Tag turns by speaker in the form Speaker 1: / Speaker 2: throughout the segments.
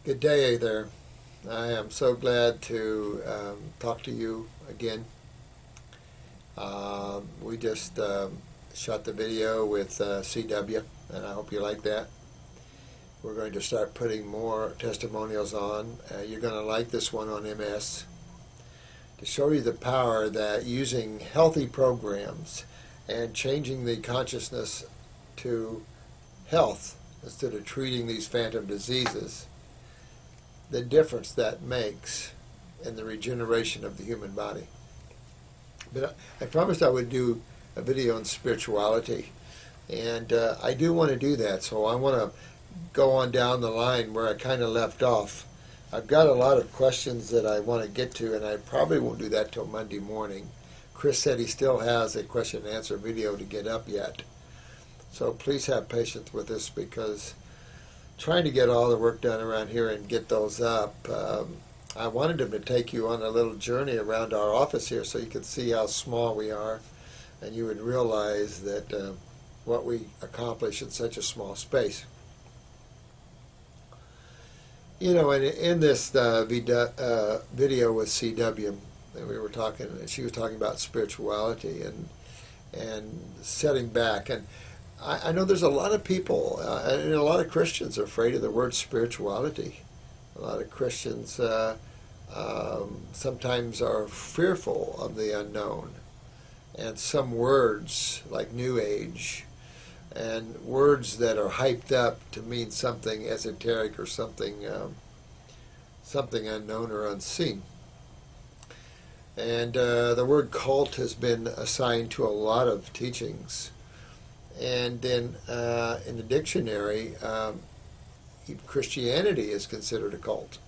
Speaker 1: Good day there. I am so glad to talk to you again. We just shot the video with CW, and I hope you like that. We're going to start putting more testimonials on. You're going to like this one on MS to show you the power that using healthy programs and changing the consciousness to health instead of treating these phantom diseases, the difference that makes in the regeneration of the human body. But I promised I would do a video on spirituality, and I do want to do that, so I want to go on down the line where I kind of left off. I've got a lot of questions that I want to get to, and I probably won't do that till Monday morning. Chris said he still has a question and answer video to get up yet. So please have patience with us, because trying to get all the work done around here and get those up, I wanted him to take you on a little journey around our office here so you could see how small we are, and you would realize that what we accomplish in such a small space. You know, in this video with CW, we were talking, and she was talking about spirituality and setting back. And I know there's a lot of people, and a lot of Christians are afraid of the word spirituality. A lot of Christians sometimes are fearful of the unknown. And some words, like New Age, and words that are hyped up to mean something esoteric or something unknown or unseen. And the word cult has been assigned to a lot of teachings. And then in the dictionary, Christianity is considered a cult.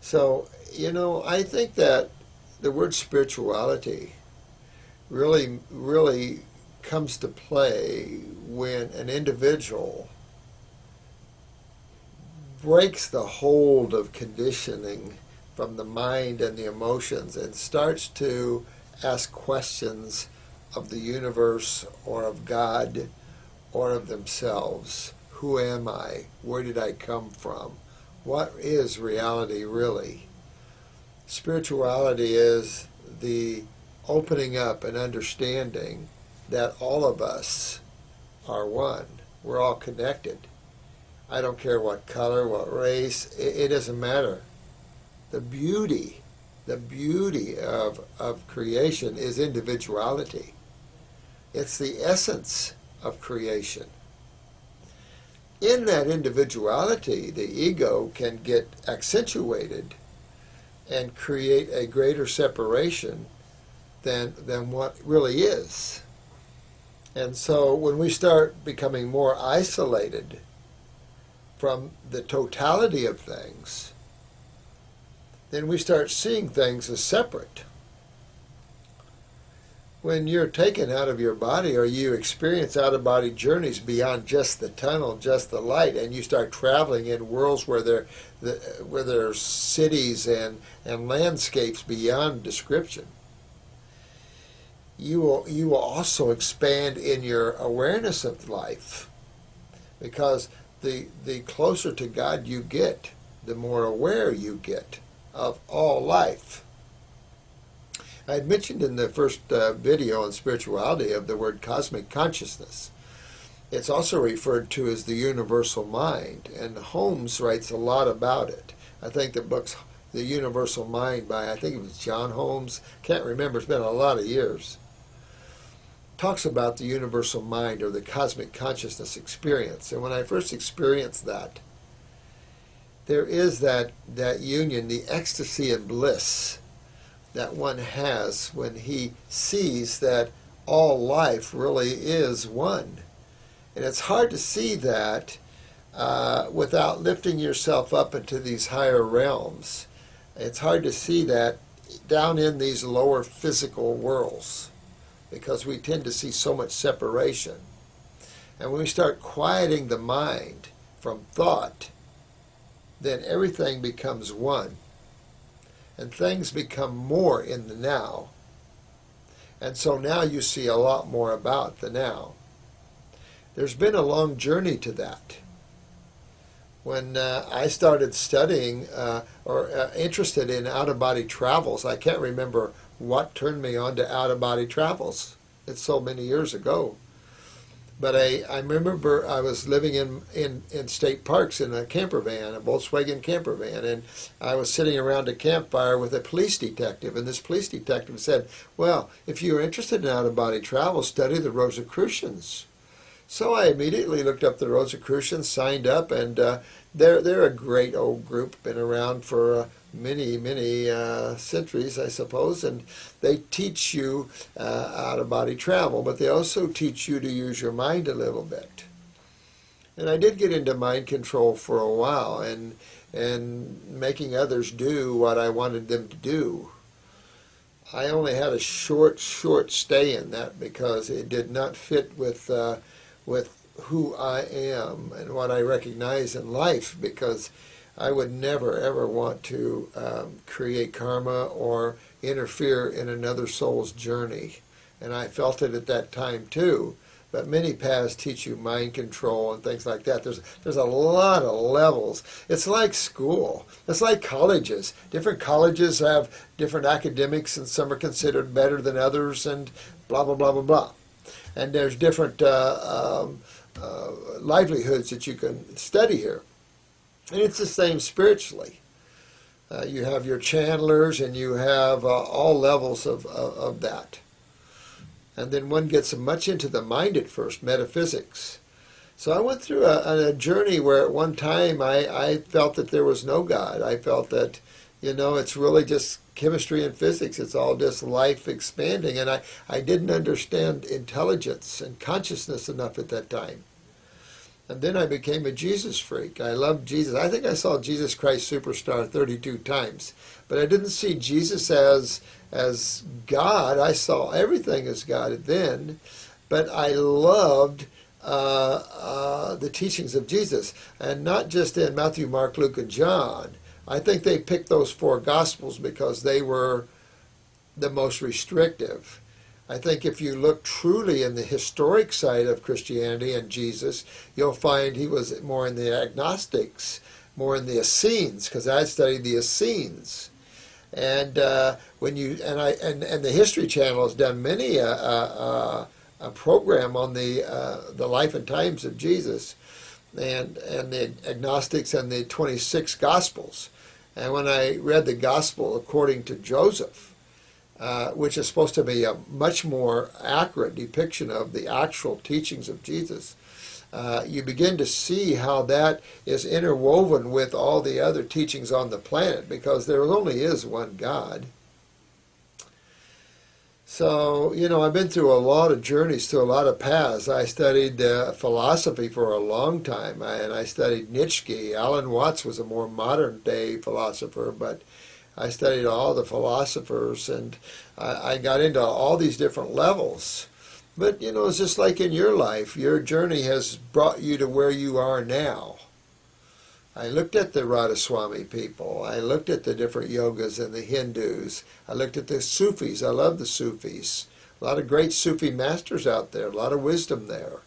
Speaker 1: So, you know, I think that the word spirituality really comes to play when an individual breaks the hold of conditioning from the mind and the emotions and starts to ask questions of the universe or of God or of themselves. Who am I? Where did I come from? What is reality really? Spirituality is the opening up and understanding that all of us are one. We're all connected. I don't care what color, what race, it doesn't matter. The beauty of creation is individuality. It's the essence of creation. In that individuality, the ego can get accentuated and create a greater separation than what really is. And so when we start becoming more isolated from the totality of things, then we start seeing things as separate. When you're taken out of your body, or you experience out-of-body journeys beyond just the tunnel, just the light, and you start traveling in worlds where there are cities and landscapes beyond description, you will also expand in your awareness of life, because the closer to God you get, the more aware you get of all life. I had mentioned in the first video on spirituality of the word cosmic consciousness. It's also referred to as the universal mind, and Holmes writes a lot about it. I think the book's The Universal Mind by, I think it was John Holmes, can't remember, it's been a lot of years, talks about the universal mind, or the cosmic consciousness experience. And when I first experienced that, there is that union, the ecstasy and bliss that one has when he sees that all life really is one. And it's hard to see that without lifting yourself up into these higher realms. It's hard to see that down in these lower physical worlds, because we tend to see so much separation. And when we start quieting the mind from thought, then everything becomes one. And things become more in the now. And so now you see a lot more about the now. There's been a long journey to that. when I started studying or interested in out-of-body travels. I can't remember what turned me on to out-of-body travels. It's so many years ago. But I remember I was living in state parks in a camper van, a Volkswagen camper van, and I was sitting around a campfire with a police detective, and this police detective said, well, if you're interested in out-of-body travel, study the Rosicrucians. So I immediately looked up the Rosicrucians, signed up, and they're a great old group, been around for many centuries, I suppose, and they teach you out-of-body travel, but they also teach you to use your mind a little bit. And I did get into mind control for a while, and making others do what I wanted them to do. I only had a short stay in that because it did not fit with who I am and what I recognize in life, because I would never ever want to create karma or interfere in another soul's journey. And I felt it at that time too. But many paths teach you mind control and things like that. There's a lot of levels. It's like school. It's like colleges. Different colleges have different academics, and some are considered better than others, and blah, blah, blah, blah, blah. And there's different livelihoods that you can study here. And it's the same spiritually. You have your channelers, and you have all levels of that. And then one gets much into the mind at first, metaphysics. So I went through a journey where at one time I felt that there was no God. I felt that, it's really just chemistry and physics. It's all just life expanding. And I didn't understand intelligence and consciousness enough at that time. And then I became a Jesus freak. I loved Jesus. I think I saw Jesus Christ Superstar 32 times. But I didn't see Jesus as God. I saw everything as God then. But I loved the teachings of Jesus. And not just in Matthew, Mark, Luke, and John. I think they picked those four Gospels because they were the most restrictive. I think if you look truly in the historic side of Christianity and Jesus, you'll find he was more in the agnostics, more in the Essenes, because I studied the Essenes. And when you and the History Channel has done many a program on the life and times of Jesus, and the agnostics and the 26 Gospels. And when I read the Gospel according to Joseph, which is supposed to be a much more accurate depiction of the actual teachings of Jesus, you begin to see how that is interwoven with all the other teachings on the planet, because there only is one God. So, I've been through a lot of journeys, through a lot of paths. I studied philosophy for a long time, and I studied Nietzsche. Alan Watts was a more modern-day philosopher, but I studied all the philosophers, and I got into all these different levels. But, it's just like in your life. Your journey has brought you to where you are now. I looked at the Radhaswami people. I looked at the different yogas and the Hindus. I looked at the Sufis. I love the Sufis. A lot of great Sufi masters out there, a lot of wisdom there.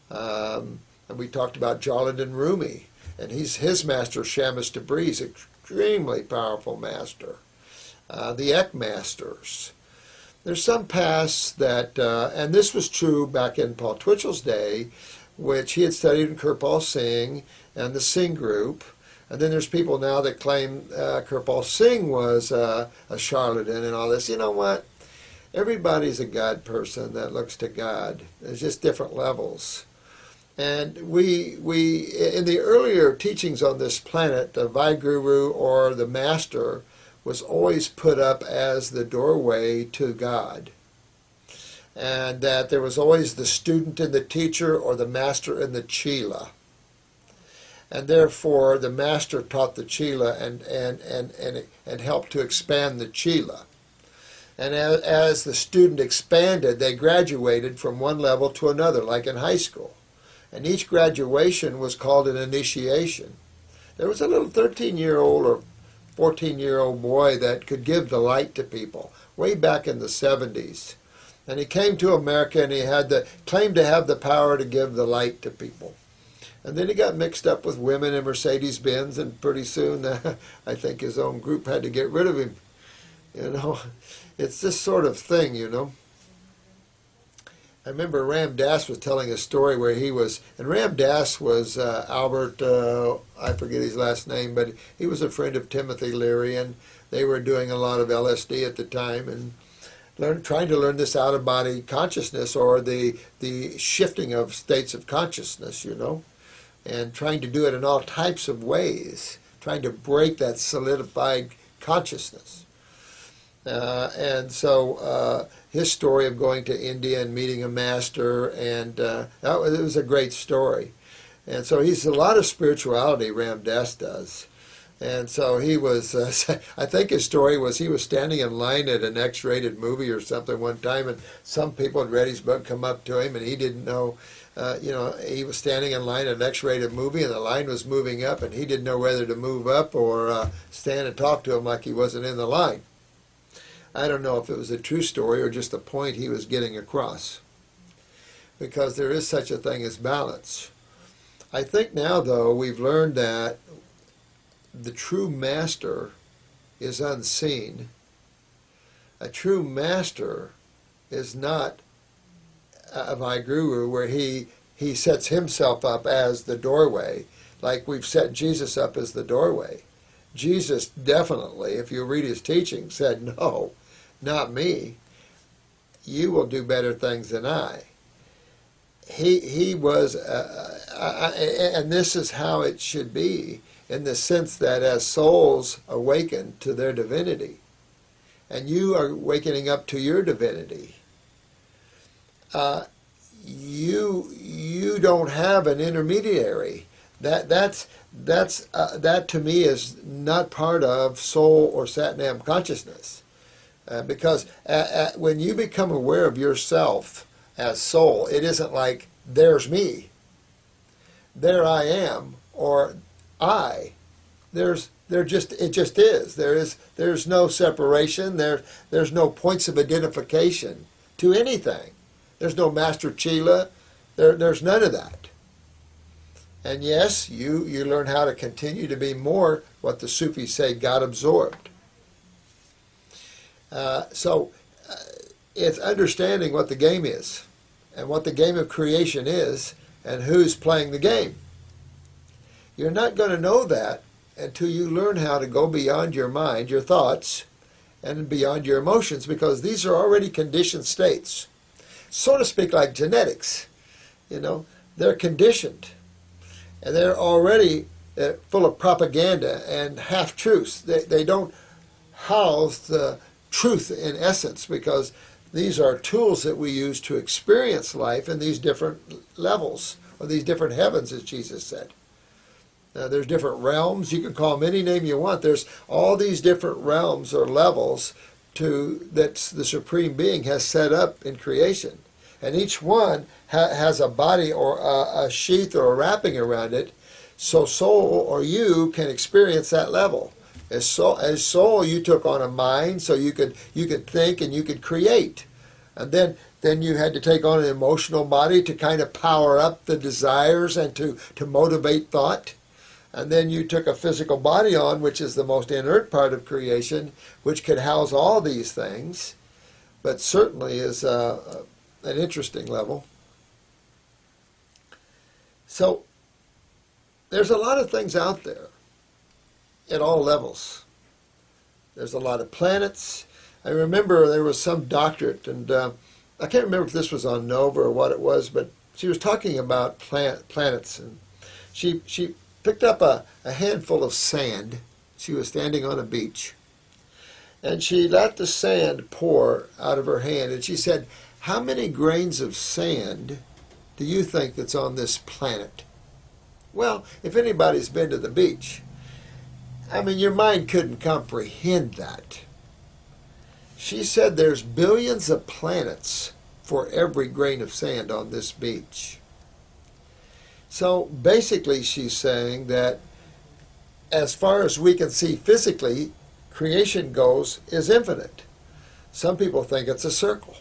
Speaker 1: And we talked about Jalaladdin Rumi, and his master, Shamas Tabriz, extremely powerful master. The Ek masters. There's some paths that, and this was true back in Paul Twitchell's day, which he had studied in Kirpal Singh and the Singh group. And then there's people now that claim Kirpal Singh was a charlatan and all this. You know what? Everybody's a God person that looks to God. There's just different levels. And we in the earlier teachings on this planet, the Vaheguru or the Master was always put up as the doorway to God. And that there was always the student and the teacher, or the master and the Chela. And therefore the master taught the Chela and helped to expand the Chela. And as the student expanded, they graduated from one level to another, like in high school. And each graduation was called an initiation. There was a little 13-year-old or 14-year-old boy that could give the light to people way back in the 70s. And he came to America, and he had claimed to have the power to give the light to people. And then he got mixed up with women and Mercedes-Benz, and pretty soon I think his own group had to get rid of him. You know, it's this sort of thing, you know. I remember Ram Dass was telling a story where he was, and Ram Dass was Albert, I forget his last name, but he was a friend of Timothy Leary, and they were doing a lot of LSD at the time, and trying to learn this out-of-body consciousness, or the shifting of states of consciousness, you know, and trying to do it in all types of ways, trying to break that solidified consciousness. And so his story of going to India and meeting a master, and it was a great story. And so he's a lot of spirituality, Ram Dass does. And so he was, I think his story was he was standing in line at an X-rated movie or something one time, and some people had read his book, come up to him, and he didn't know, you know, he was standing in line at an X-rated movie, and the line was moving up, and he didn't know whether to move up or stand and talk to him like he wasn't in the line. I don't know if it was a true story or just the point he was getting across, because there is such a thing as balance. I think now, though, we've learned that the true master is unseen. A true master is not a Vaiguru where he sets himself up as the doorway, like we've set Jesus up as the doorway. Jesus definitely, if you read his teaching, said, no, not me. You will do better things than I. He was, and this is how it should be, in the sense that as souls awaken to their divinity, and you are wakening up to your divinity, you don't have an intermediary. That to me is not part of soul or Satnam consciousness, because when you become aware of yourself as soul, it isn't like there's me, there I am, or I. It just is. There's no separation. There's no points of identification to anything. There's no Master Chila. There's none of that. And yes, you learn how to continue to be more what the Sufis say, God absorbed. So it's understanding what the game is, and what the game of creation is, and who's playing the game. You're not going to know that until you learn how to go beyond your mind, your thoughts, and beyond your emotions, because these are already conditioned states. So to speak, like genetics. You know, they're conditioned, and they're already full of propaganda and half-truths. They don't house the truth in essence, because these are tools that we use to experience life in these different levels, or these different heavens, as Jesus said. There's different realms. You can call them any name you want. There's all these different realms or levels that the Supreme Being has set up in creation. And each one has a body or a sheath or a wrapping around it, so soul or you can experience that level. As soul, you took on a mind, so you could think and you could create. And then you had to take on an emotional body to kind of power up the desires and to motivate thought. And then you took a physical body on, which is the most inert part of creation, which could house all these things, but certainly is an interesting level. So there's a lot of things out there at all levels. There's a lot of planets. I remember there was some doctorate, and I can't remember if this was on Nova or what it was, but she was talking about planets, and she picked up a handful of sand. She was standing on a beach, and she let the sand pour out of her hand, and she said, how many grains of sand do you think that's on this planet? Well, if anybody's been to the beach, I mean, your mind couldn't comprehend that. She said there's billions of planets for every grain of sand on this beach. So basically she's saying that as far as we can see physically, creation goes is infinite. Some people think it's a circle.